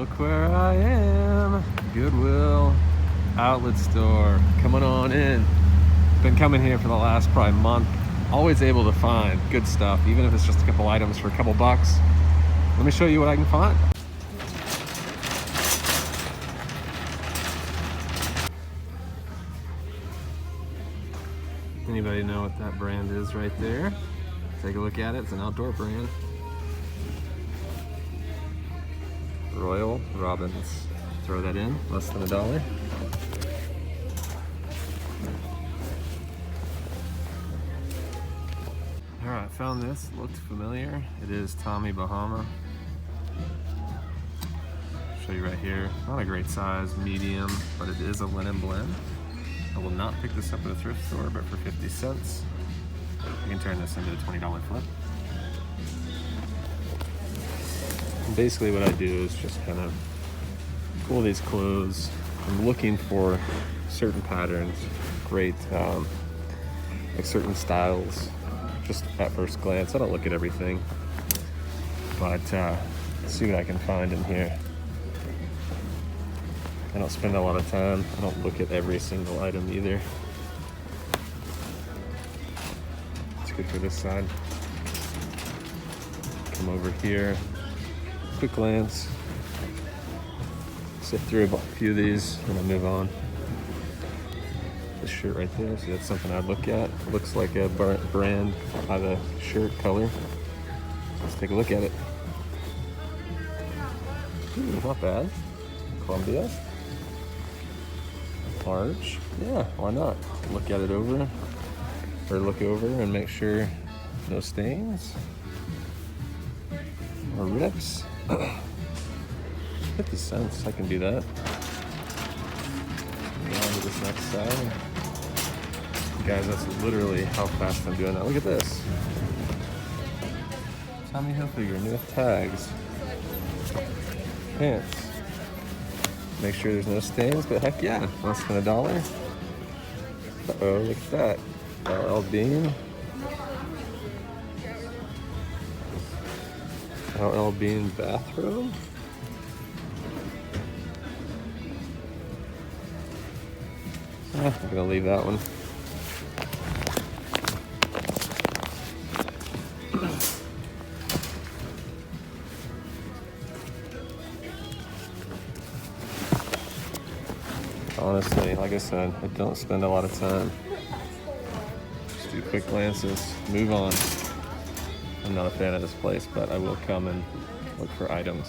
Look where I am, Goodwill outlet store. Coming on in. Been coming here for the last probably month. Always able to find good stuff, even if it's just a couple items for a couple bucks. Let me show you what I can find. Anybody know what that brand is right there? Take a look at it. It's an outdoor brand. Royal Robins. Throw that in, less than $1. Alright, found this. Looked familiar. It is Tommy Bahama. Show you right here. Not a great size, medium, but it is a linen blend. I will not pick this up at a thrift store, but for 50 cents, you can turn this into a $20 flip. And basically what I do is just kind of pull these clothes. I'm looking for certain patterns, great, like certain styles, just at first glance. I don't look at everything, but see what I can find in here. I don't spend a lot of time. I don't look at every single item either. It's good for this side. Come over here, quick glance, sift through a few of these, and I'll move on. This shirt right there, see, that's something I'd look at. It looks like a brand by the shirt color. Let's take a look at it. Ooh, not bad. Columbia. Large. Yeah, why not? Look at it over, or look over and make sure no stains or rips. 50 cents, I can do that. Move on to this next side. Guys, that's literally how fast I'm doing that. Look at this. Tommy Hilfiger, new tags. Pants. Make sure there's no stains, but heck yeah, less than $1. Uh-oh, look at that. LL Bean. LL Bean bathrobe. I'm gonna leave that one. Honestly, like I said, I don't spend a lot of time. Just do quick glances, move on. I'm not a fan of this place, but I will come and look for items.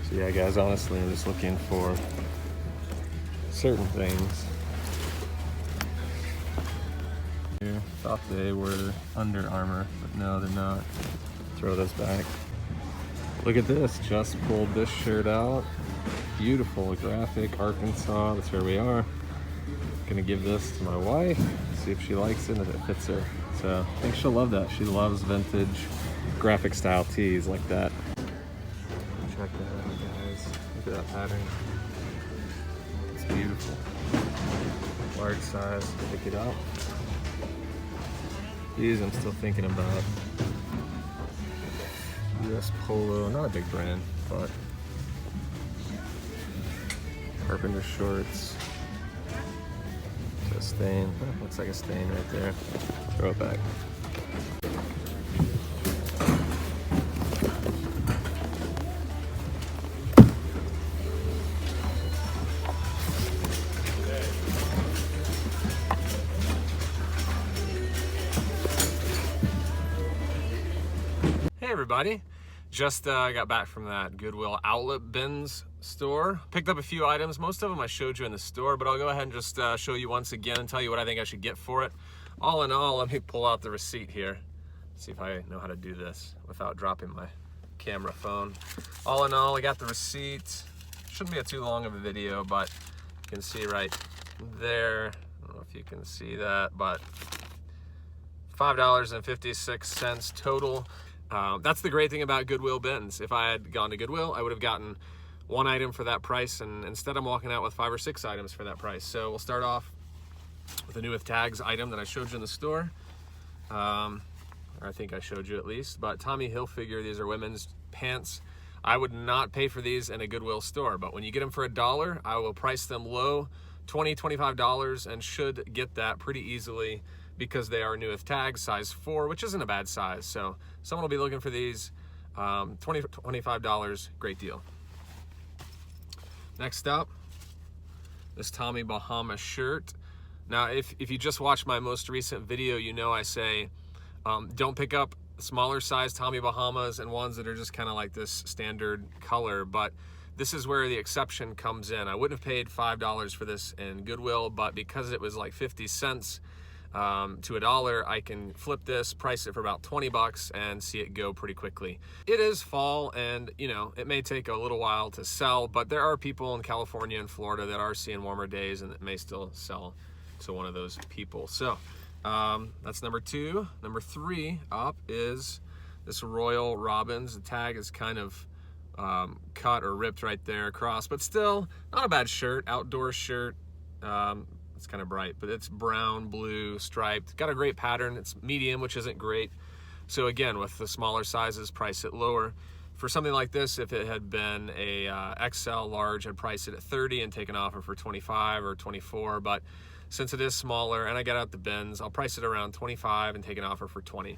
So yeah, guys, honestly, I'm just looking for certain things. Thought they were Under Armour, but no, they're not. Throw those back. Look at this, just pulled this shirt out. Beautiful graphic, Arkansas, that's where we are. Gonna give this to my wife, see if she likes it and if it fits her. So I think she'll love that. She loves vintage graphic style tees like that. Check that out, guys. Look at that pattern. It's beautiful. Large size, pick it up. These I'm still thinking about. US Polo, not a big brand, but carpenter shorts. A stain, looks like a stain right there. Throw it back. Hey everybody, just got back from that Goodwill outlet bins store. Picked up a few items. Most of them I showed you in the store, but I'll go ahead and just show you once again and tell you what I think I should get for it. All in all, let me pull out the receipt here. See if I know how to do this without dropping my camera phone. All in all, I got the receipt. Shouldn't be too long of a video, but you can see right there. I don't know if you can see that, but $5.56 total. That's the great thing about Goodwill bins. If I had gone to Goodwill, I would have gotten one item for that price, and instead I'm walking out with 5 or 6 items for that price. So we'll start off with the new with tags item that I showed you in the store. Or I think I showed you at least, but Tommy Hilfiger, these are women's pants. I would not pay for these in a Goodwill store, but when you get them for $1, I will price them low, $20, $25, and should get that pretty easily because they are new with tags, size 4, which isn't a bad size. So someone will be looking for these, $20, $25, great deal. Next up, this Tommy Bahama shirt. Now, if you just watched my most recent video, you know I say, don't pick up smaller size Tommy Bahamas and ones that are just kind of like this standard color, but this is where the exception comes in. I wouldn't have paid $5 for this in Goodwill, but because it was like 50 cents to $1, I can flip this, price it for about 20 bucks and see it go pretty quickly. It is fall, and you know, it may take a little while to sell, but there are people in California and Florida that are seeing warmer days and it may still sell to one of those people. So that's number 2. Number 3 up is this Royal Robbins. The tag is kind of cut or ripped right there across, but still not a bad shirt, outdoor shirt. It's kind of bright, but it's brown, blue, striped. Got a great pattern. It's medium, which isn't great. So again, with the smaller sizes, price it lower. For something like this, if it had been a XL large, I'd price it at 30 and take an offer for 25 or 24, but since it is smaller and I got out the bins, I'll price it around 25 and take an offer for 20.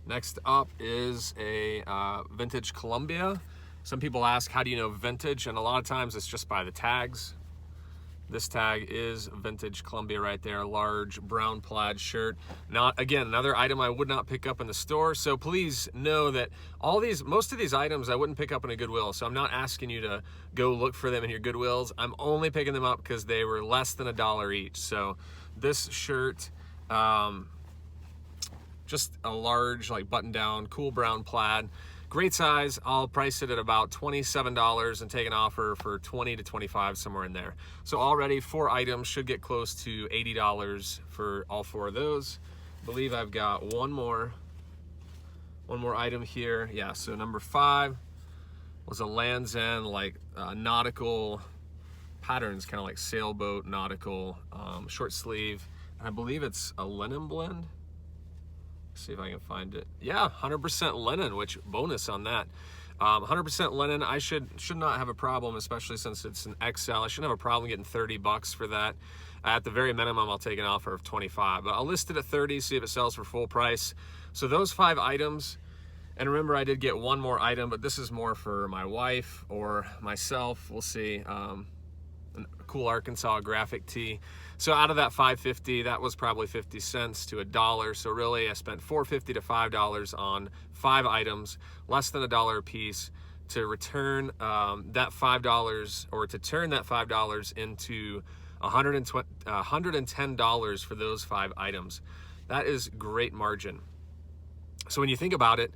Next up is a vintage Columbia. Some people ask, how do you know vintage? And a lot of times it's just by the tags. This tag is vintage Columbia right there, large brown plaid shirt. Not, again, another item I would not pick up in the store. So please know that most of these items I wouldn't pick up in a Goodwill. So I'm not asking you to go look for them in your Goodwills. I'm only picking them up because they were less than $1 each. So this shirt, just a large, like button down, cool brown plaid. Great size. I'll price it at about $27 and take an offer for 20 to 25, somewhere in there. So already 4 items, should get close to $80 for all 4 of those. I believe I've got one more item here. Yeah, so number 5 was a Land's End, like nautical patterns, kind of like sailboat nautical, short sleeve. And I believe it's a linen blend. See if I can find it. Yeah, 100% linen, which bonus on that. 100% linen. I should not have a problem, especially since it's an XL. I shouldn't have a problem getting 30 bucks for that. At the very minimum, I'll take an offer of 25, but I'll list it at 30, see if it sells for full price. So those 5 items, and remember I did get one more item, but this is more for my wife or myself. We'll see. A cool Arkansas graphic tee. So out of that $5.50, that was probably 50 cents to $1. So really I spent $4.50 to $5 on 5 items, less than $1 a piece, to return that $5, or to turn that $5 into $110 for those 5 items. That is great margin. So when you think about it,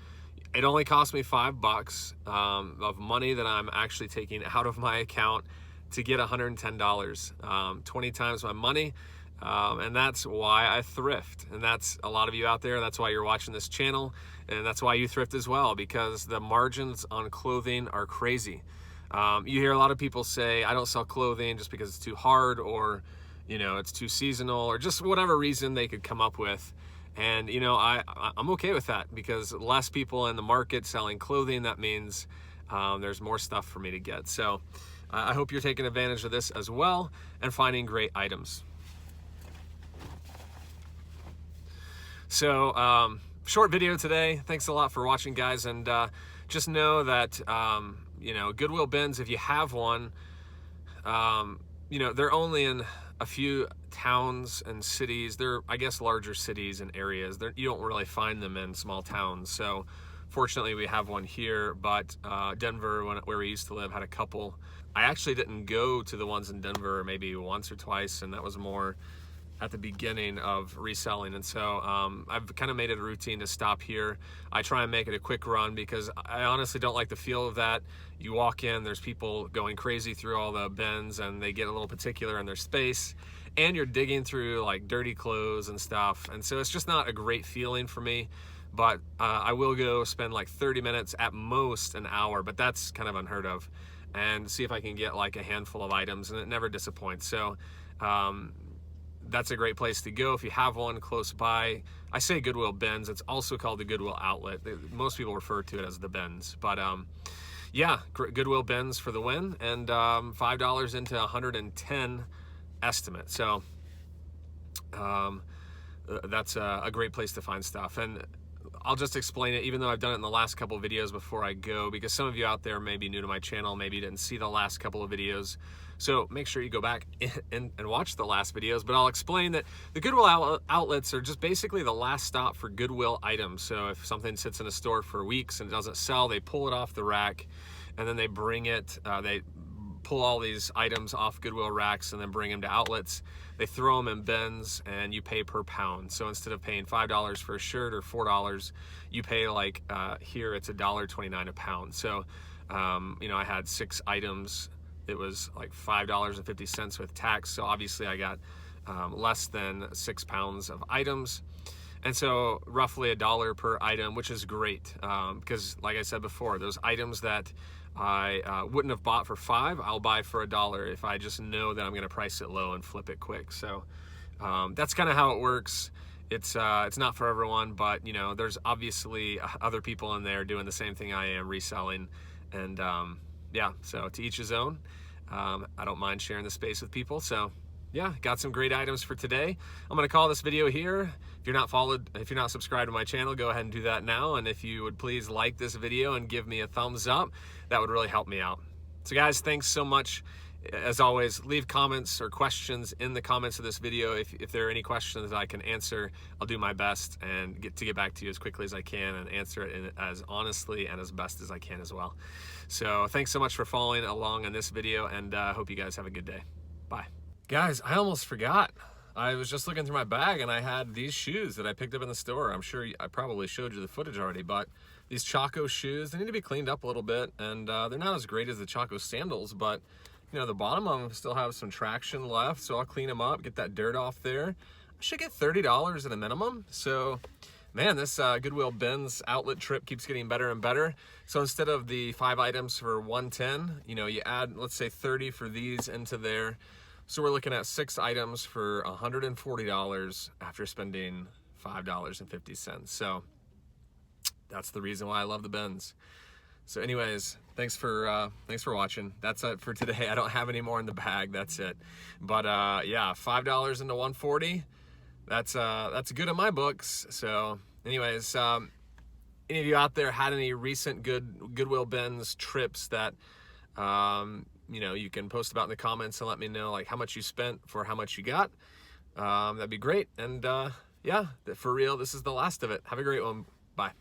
it only cost me $5 of money that I'm actually taking out of my account to get $110, 20 times my money. And that's why I thrift. And that's a lot of you out there. That's why you're watching this channel. And that's why you thrift as well, because the margins on clothing are crazy. You hear a lot of people say, I don't sell clothing just because it's too hard, or, you know, it's too seasonal, or just whatever reason they could come up with. And, you know, I'm okay with that, because less people in the market selling clothing, that means there's more stuff for me to get. So I hope you're taking advantage of this as well and finding great items. So short video today. Thanks a lot for watching, guys. And just know that, you know, Goodwill bins, if you have one, you know, they're only in a few towns and cities. They're, I guess, larger cities and areas. You don't really find them in small towns. So fortunately we have one here, but Denver, where we used to live, had a couple. I actually didn't go to the ones in Denver maybe once or twice, and that was more at the beginning of reselling. And so I've kind of made it a routine to stop here. I try and make it a quick run, because I honestly don't like the feel of that. You walk in, there's people going crazy through all the bins, and they get a little particular in their space, and you're digging through like dirty clothes and stuff. And so it's just not a great feeling for me. but I will go spend like 30 minutes, at most an hour, but that's kind of unheard of, and see if I can get like a handful of items, and it never disappoints. So that's a great place to go if you have one close by. I say Goodwill bins, it's also called the Goodwill outlet. Most people refer to it as the bins, but yeah, Goodwill bins for the win, and $5 into 110 estimate. So that's a great place to find stuff. And I'll just explain it, even though I've done it in the last couple of videos before I go, because some of you out there may be new to my channel, maybe didn't see the last couple of videos. So make sure you go back and watch the last videos. But I'll explain that the Goodwill outlets are just basically the last stop for Goodwill items. So if something sits in a store for weeks and it doesn't sell, they pull it off the rack, and then they bring it, they pull all these items off Goodwill racks and then bring them to outlets. They throw them in bins, and you pay per pound. So instead of paying $5 for a shirt or $4, you pay like here it's $1.29 a pound. So you know, I had 6 items. It was like $5.50 with tax. So obviously I got less than 6 pounds of items. And so roughly $1 per item, which is great, because like I said before, those items that I wouldn't have bought for $5, I'll buy for $1 if I just know that I'm going to price it low and flip it quick. So that's kind of how it works. It's not for everyone, but you know, there's obviously other people in there doing the same thing I am, reselling, and yeah, so to each his own. I don't mind sharing the space with people. So yeah, got some great items for today. I'm gonna call this video here. If you're not subscribed to my channel, go ahead and do that now. And if you would please like this video and give me a thumbs up, that would really help me out. So guys, thanks so much. As always, leave comments or questions in the comments of this video. If there are any questions that I can answer, I'll do my best and get back to you as quickly as I can and answer it as honestly and as best as I can as well. So thanks so much for following along on this video, and I hope you guys have a good day. Bye. Guys, I almost forgot. I was just looking through my bag and I had these shoes that I picked up in the store. I'm sure I probably showed you the footage already, but these Chaco shoes, they need to be cleaned up a little bit, and they're not as great as the Chaco sandals, but you know, the bottom of them still have some traction left, so I'll clean them up, get that dirt off there. I should get $30 at a minimum. So man, this Goodwill bins outlet trip keeps getting better and better. So instead of the 5 items for $110, you know, you add, let's say 30 for these into there. So we're looking at 6 items for $140 after spending $5.50. So that's the reason why I love the bins. So anyways, thanks for watching. That's it for today. I don't have any more in the bag. That's it. But yeah, $5 into $140. That's good in my books. So anyways, any of you out there had any recent Goodwill bins trips that you know, you can post about in the comments and let me know like how much you spent for how much you got. That'd be great. And yeah, for real, this is the last of it. Have a great one. Bye.